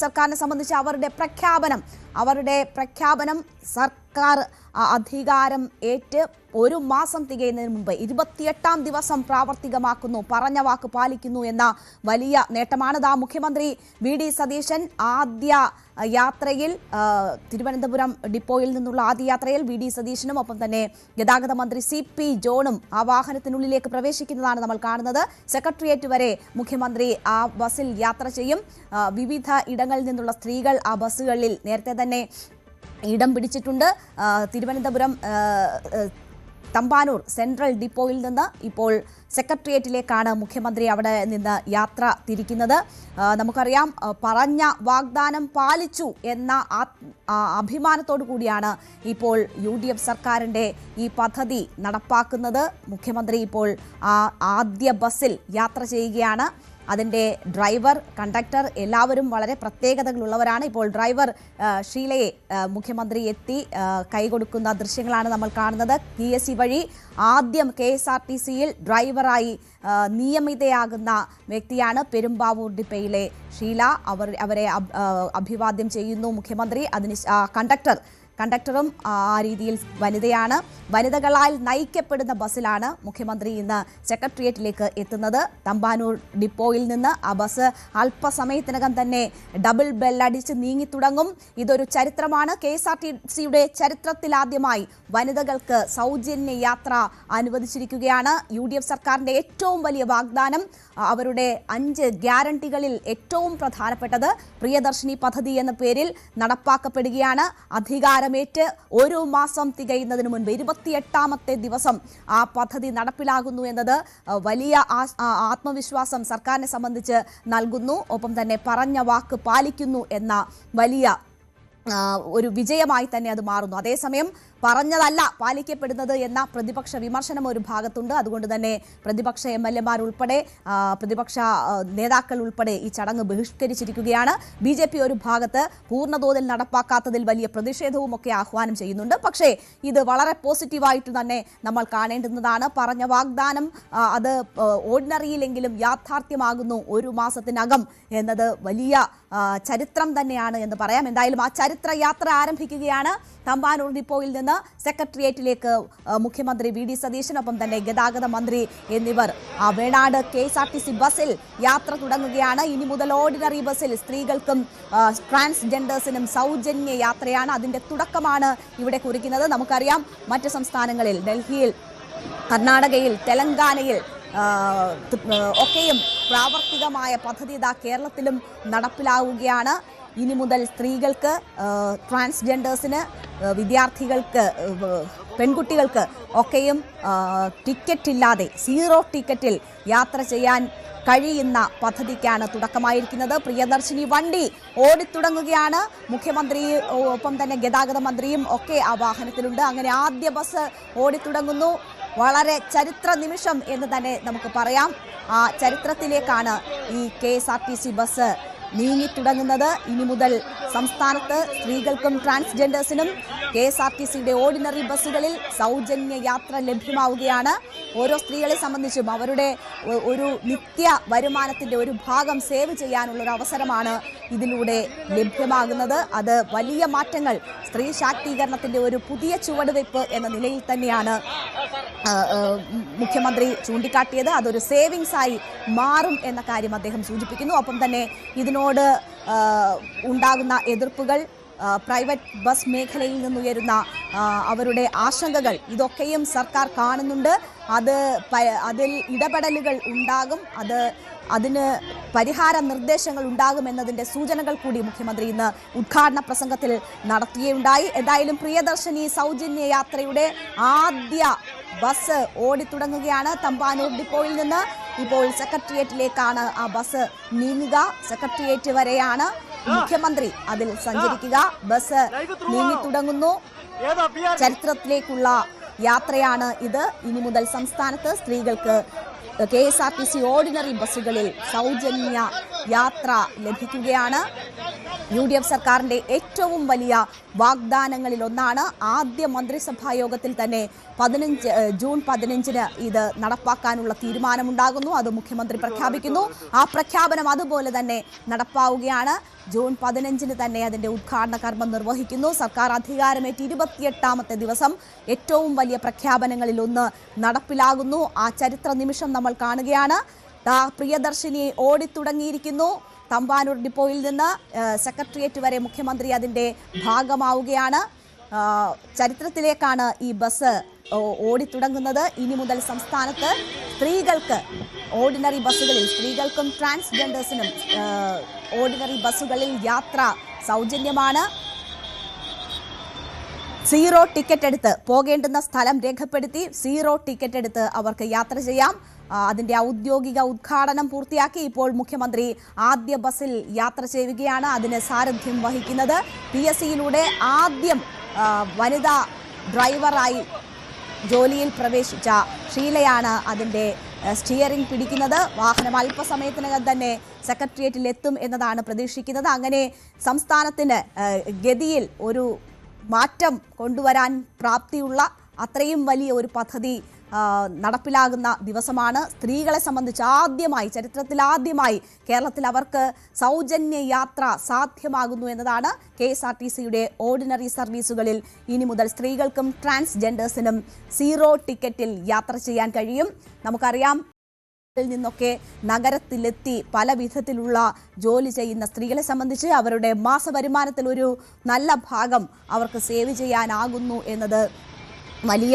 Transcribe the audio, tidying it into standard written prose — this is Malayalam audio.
സർക്കാരിനെ സംബന്ധിച്ച് അവരുടെ പ്രഖ്യാപനം സർക്കാർ അധികാരം ഏറ്റ് ഒരു മാസം തികയുന്നതിന് മുമ്പ് 28ാം ദിവസം പ്രാവർത്തികമാക്കുന്നു, പറഞ്ഞ വാക്ക് പാലിക്കുന്നു എന്ന വലിയ നേട്ടമാണ്. മുഖ്യമന്ത്രി വി.ഡി. സതീശൻ ആദ്യ യാത്രയിൽ തിരുവനന്തപുരം ഡിപ്പോയിൽ നിന്നുള്ള ആദ്യ യാത്രയിൽ വി.ഡി. സതീശനും ഒപ്പം തന്നെ ഗതാഗത മന്ത്രി സി.പി. ജോണും ആ വാഹനത്തിനുള്ളിലേക്ക് പ്രവേശിക്കുന്നതാണ് നമ്മൾ കാണുന്നത്. സെക്രട്ടേറിയറ്റ് വരെ മുഖ്യമന്ത്രി ആ ബസ്സിൽ യാത്ര ചെയ്യും. വിവിധ ഇടങ്ങളിൽ നിന്നുള്ള സ്ത്രീകൾ ആ ബസ്സുകളിൽ നേരത്തെ തന്നെ ഇടം പിടിച്ചിട്ടുണ്ട്. തിരുവനന്തപുരം തമ്പാനൂർ സെൻട്രൽ ഡിപ്പോയിൽ നിന്ന് ഇപ്പോൾ സെക്രട്ടേറിയറ്റിലേക്കാണ് മുഖ്യമന്ത്രി അവിടെ നിന്ന് യാത്ര തിരിക്കുന്നത്. നമുക്കറിയാം, പറഞ്ഞ വാഗ്ദാനം പാലിച്ചു എന്ന അഭിമാനത്തോടു കൂടിയാണ് ഇപ്പോൾ UDF സർക്കാരിൻ്റെ ഈ പദ്ധതി നടപ്പാക്കുന്നത്. മുഖ്യമന്ത്രി ഇപ്പോൾ ആദ്യ ബസ്സിൽ യാത്ര ചെയ്യുകയാണ്. അതിൻ്റെ ഡ്രൈവർ, കണ്ടക്ടർ എല്ലാവരും വളരെ പ്രത്യേകതകളുള്ളവരാണ്. ഇപ്പോൾ ഡ്രൈവർ ഷീലയെ മുഖ്യമന്ത്രി എത്തി കൈകൊടുക്കുന്ന ദൃശ്യങ്ങളാണ് നമ്മൾ കാണുന്നത്. PSC വഴി ആദ്യം KSRTCയിൽ ഡ്രൈവറായി നിയമിതയാകുന്ന വ്യക്തിയാണ് പെരുമ്പാവൂർ ഡിപ്പോയിലെ ഷീല. അവരെ അഭിവാദ്യം ചെയ്യുന്നു മുഖ്യമന്ത്രി. അതിന് കണ്ടക്ടറും ആ രീതിയിൽ വനിതയാണ്. വനിതകളാൽ നയിക്കപ്പെടുന്ന ബസ്സിലാണ് മുഖ്യമന്ത്രി ഇന്ന് സെക്രട്ടേറിയറ്റിലേക്ക് എത്തുന്നത്. തമ്പാനൂർ ഡിപ്പോയിൽ നിന്ന് ആ ബസ് അല്പസമയത്തിനകം തന്നെ ഡബിൾ ബെല്ലടിച്ച് നീങ്ങിത്തുടങ്ങും. ഇതൊരു ചരിത്രമാണ്. KSRTCയുടെ ചരിത്രത്തിലാദ്യമായി വനിതകൾക്ക് സൗജന്യ യാത്ര അനുവദിച്ചിരിക്കുകയാണ്. UDF സർക്കാരിൻ്റെ ഏറ്റവും വലിയ വാഗ്ദാനം, അവരുടെ 5 ഗ്യാരണ്ടികളിൽ ഏറ്റവും പ്രധാനപ്പെട്ടത് പ്രിയദർശിനി പദ്ധതി എന്ന പേരിൽ നടപ്പാക്കപ്പെടുകയാണ്. അധികാരമേറ്റ് ഒരു മാസം തികയുന്നതിന് മുൻപ് 28ാമത്തെ ദിവസം ആ പദ്ധതി നടപ്പിലാകുന്നു എന്നത് വലിയ ആത്മവിശ്വാസം സർക്കാരിനെ സംബന്ധിച്ച് നൽകുന്നു. ഒപ്പം തന്നെ പറഞ്ഞ വാക്ക് പാലിക്കുന്നു എന്ന വലിയ ഒരു വിജയമായി തന്നെ അത് മാറുന്നു. അതേസമയം പറഞ്ഞതല്ല പാലിക്കപ്പെടുന്നത് എന്ന പ്രതിപക്ഷ വിമർശനം ഒരു ഭാഗത്തുണ്ട്. അതുകൊണ്ട് തന്നെ പ്രതിപക്ഷ MLA ഉൾപ്പെടെ പ്രതിപക്ഷ നേതാക്കൾ ഉൾപ്പെടെ ഈ ചടങ്ങ് ബഹിഷ്കരിച്ചിരിക്കുകയാണ്. BJP ഒരു ഭാഗത്ത് പൂർണ്ണതോതിൽ നടപ്പാക്കാത്തതിൽ വലിയ പ്രതിഷേധവും ഒക്കെ ആഹ്വാനം ചെയ്യുന്നുണ്ട്. പക്ഷേ ഇത് വളരെ പോസിറ്റീവായിട്ട് തന്നെ നമ്മൾ കാണേണ്ടുന്നതാണ്. പറഞ്ഞ വാഗ്ദാനം അത് ഓർഡിനറിയിലെങ്കിലും യാഥാർത്ഥ്യമാകുന്നു ഒരു മാസത്തിനകം എന്നത് വലിയ ചരിത്രം തന്നെയാണ് എന്ന് പറയാം. എന്തായാലും ആ ചരിത്ര യാത്ര ആരംഭിക്കുകയാണ്. തമ്പാനൂർ ഡിപ്പോയിൽ നിന്ന് സെക്രട്ടേറിയറ്റിലേക്ക് മുഖ്യമന്ത്രി വി.ഡി. സതീശനൊപ്പം തന്നെ ഗതാഗത മന്ത്രി എന്നിവർ വേണാട് KSRTC ബസ്സിൽ യാത്ര തുടങ്ങുകയാണ്. ഇനി മുതൽ ഓർഡിനറി ബസ്സിൽ സ്ത്രീകൾക്കും ട്രാൻസ്ജെൻഡേഴ്സിനും സൗജന്യ യാത്രയാണ്. അതിൻ്റെ തുടക്കമാണ് ഇവിടെ കുറിക്കുന്നത്. നമുക്കറിയാം, മറ്റ് സംസ്ഥാനങ്ങളിൽ ഡൽഹിയിൽ, കർണാടകയിൽ, തെലങ്കാനയിൽ ഒക്കെയും പ്രാവർത്തികമായ പദ്ധതി കേരളത്തിലും നടപ്പിലാവുകയാണ്. ഇനി മുതൽ സ്ത്രീകൾക്ക്, ട്രാൻസ്ജെൻഡേഴ്സിന്, വിദ്യാർത്ഥികൾക്ക്, പെൺകുട്ടികൾക്ക് ഒക്കെയും ടിക്കറ്റില്ലാതെ 0 ടിക്കറ്റിൽ യാത്ര ചെയ്യാൻ കഴിയുന്ന പദ്ധതിക്കാണ് തുടക്കമായിരിക്കുന്നത്. പ്രിയദർശിനി വണ്ടി ഓടിത്തുടങ്ങുകയാണ്. മുഖ്യമന്ത്രി ഒപ്പം തന്നെ ഗതാഗത മന്ത്രിയും ഒക്കെ ആ വാഹനത്തിലുണ്ട്. അങ്ങനെ ആദ്യ ബസ് ഓടിത്തുടങ്ങുന്നു. വളരെ ചരിത്ര നിമിഷം എന്ന് തന്നെ നമുക്ക് പറയാം. ആ ചരിത്രത്തിലേക്കാണ് ഈ KSRTC ബസ് നീങ്ങിത്തുടങ്ങുന്നത്. ഇനി മുതൽ സംസ്ഥാനത്ത് സ്ത്രീകൾക്കും ട്രാൻസ്ജെൻഡേഴ്സിനും KSRTCയുടെ ഓർഡിനറി ബസ്സുകളിൽ സൗജന്യ യാത്ര ലഭ്യമാവുകയാണ്. ഓരോ സ്ത്രീകളെ സംബന്ധിച്ചും അവരുടെ ഒരു നിത്യ വരുമാനത്തിൻ്റെ ഒരു ഭാഗം സേവ് ചെയ്യാനുള്ളൊരു അവസരമാണ് ഇതിലൂടെ ലഭ്യമാകുന്നത്. അത് വലിയ മാറ്റങ്ങൾ, സ്ത്രീ ശാക്തീകരണത്തിൻ്റെ ഒരു പുതിയ ചുവടുവയ്പ് എന്ന നിലയിൽ തന്നെയാണ് മുഖ്യമന്ത്രി ചൂണ്ടിക്കാട്ടിയത്. അതൊരു സേവിങ്സ് ആയി മാറും എന്ന കാര്യം അദ്ദേഹം സൂചിപ്പിക്കുന്നു. ഒപ്പം തന്നെ ഇതിനോട് ഉണ്ടാകുന്ന എതിർപ്പുകൾ, പ്രൈവറ്റ് ബസ് മേഖലയിൽ നിന്നുയരുന്ന അവരുടെ ആശങ്കകൾ, ഇതൊക്കെയും സർക്കാർ കാണുന്നുണ്ട്. അതിൽ ഇടപെടലുകൾ ഉണ്ടാകും, അതിന് പരിഹാര നിർദ്ദേശങ്ങൾ ഉണ്ടാകുമെന്നതിൻ്റെ സൂചനകൾ കൂടി മുഖ്യമന്ത്രി ഇന്ന് ഉദ്ഘാടന പ്രസംഗത്തിൽ നടത്തുകയുണ്ടായി. എന്തായാലും പ്രിയദർശിനി സൗജന്യ യാത്രയുടെ ആദ്യ ബസ് ഓടിത്തുടങ്ങുകയാണ്. തമ്പാനൂർ ഡിപ്പോയിൽ നിന്ന് ഇപ്പോൾ സെക്രട്ടേറിയറ്റിലേക്കാണ് ആ ബസ് നീങ്ങുക. സെക്രട്ടേറിയറ്റ് വരെയാണ് മുഖ്യമന്ത്രി അതിൽ സഞ്ചരിക്കുക. ബസ് നീങ്ങിത്തുടങ്ങുന്നു. ചരിത്രത്തിലേക്കുള്ള യാത്രയാണ് ഇത്. ഇനി മുതൽ സംസ്ഥാനത്ത് സ്ത്രീകൾക്ക് KSRTC ഓർഡിനറി ബസ്സുകളിൽ സൗജന്യ യാത്ര ലഭിക്കുകയാണ്. UDF സർക്കാരിൻ്റെ ഏറ്റവും വലിയ വാഗ്ദാനങ്ങളിൽ ഒന്നാണ്. ആദ്യ മന്ത്രിസഭാ യോഗത്തിൽ തന്നെ ജൂൺ 15 ഇത് നടപ്പാക്കാനുള്ള തീരുമാനമുണ്ടാകുന്നു. അത് മുഖ്യമന്ത്രി പ്രഖ്യാപിക്കുന്നു. ആ പ്രഖ്യാപനം അതുപോലെ തന്നെ നടപ്പാവുകയാണ്. ജൂൺ 15 തന്നെ അതിന്റെ ഉദ്ഘാടന കർമ്മം നിർവഹിക്കുന്നു. സർക്കാർ അധികാരമേറ്റ് 28ാമത്തെ ദിവസം ഏറ്റവും വലിയ പ്രഖ്യാപനങ്ങളിൽ ഒന്ന് നടപ്പിലാകുന്നു. ആ ചരിത്ര നിമിഷം നമ്മൾ കാണുകയാണ്. പ്രിയദർശിനി ഓടിത്തുടങ്ങിയിരിക്കുന്നു. തമ്പാനൂർ ഡിപ്പോയിൽ നിന്ന് സെക്രട്ടേറിയറ്റ് വരെ മുഖ്യമന്ത്രി അതിന്റെ ഭാഗമാവുകയാണ്. ചരിത്രത്തിലേക്കാണ് ഈ ബസ് ഓടിത്തുടങ്ങുന്നത്. ഇനി മുതൽ സംസ്ഥാനത്ത് സ്ത്രീകൾക്ക് ഓർഡിനറി ബസ്സുകളിൽ, സ്ത്രീകൾക്കും ട്രാൻസ്ജെൻഡേഴ്സിനും ഓർഡിനറി ബസ്സുകളിൽ യാത്ര സൗജന്യമാണ്. 0 ടിക്കറ്റ് എടുത്ത് പോകേണ്ടുന്ന സ്ഥലം രേഖപ്പെടുത്തി 0 ടിക്കറ്റ് എടുത്ത് അവർക്ക് യാത്ര ചെയ്യാം. അതിന്റെ ഔദ്യോഗിക ഉദ്ഘാടനം പൂർത്തിയാക്കി ഇപ്പോൾ മുഖ്യമന്ത്രി ആദ്യ ബസ്സിൽ യാത്ര ചെയ്യുകയാണ്. അതിന് സാരഥ്യം വഹിക്കുന്നത് PSCയിലൂടെ ആദ്യം വനിതാ ഡ്രൈവറായി ജോലിയിൽ പ്രവേശിച്ച ഷീലയാണ് അതിൻ്റെ സ്റ്റിയറിംഗ് പിടിക്കുന്നത്. വാഹനം അല്പസമയത്തിനകം തന്നെ സെക്രട്ടേറിയറ്റിൽ എത്തും എന്നതാണ് പ്രതീക്ഷിക്കുന്നത്. അങ്ങനെ സംസ്ഥാനത്തിന് ഗതിയിൽ ഒരു മാറ്റം കൊണ്ടുവരാൻ പ്രാപ്തിയുള്ള അത്രയും വലിയ ഒരു പദ്ധതി നടപ്പിലാകുന്ന ദിവസമാണ്. സ്ത്രീകളെ സംബന്ധിച്ച് ആദ്യമായി, ചരിത്രത്തിൽ ആദ്യമായി കേരളത്തിൽ അവർക്ക് സൗജന്യ യാത്ര സാധ്യമാകുന്നു എന്നതാണ്. KSRTCയുടെ ഓർഡിനറി സർവീസുകളിൽ ഇനി മുതൽ സ്ത്രീകൾക്കും ട്രാൻസ്ജെൻഡേഴ്സിനും 0 ടിക്കറ്റിൽ യാത്ര ചെയ്യാൻ കഴിയും. നമുക്കറിയാം, നിന്നൊക്കെ നഗരത്തിലെത്തി പല വിധത്തിലുള്ള ജോലി ചെയ്യുന്ന സ്ത്രീകളെ സംബന്ധിച്ച് അവരുടെ മാസവരുമാനത്തിൽ ഒരു നല്ല ഭാഗം അവർക്ക് സേവ് ചെയ്യാനാകുന്നു എന്നത് വലിയ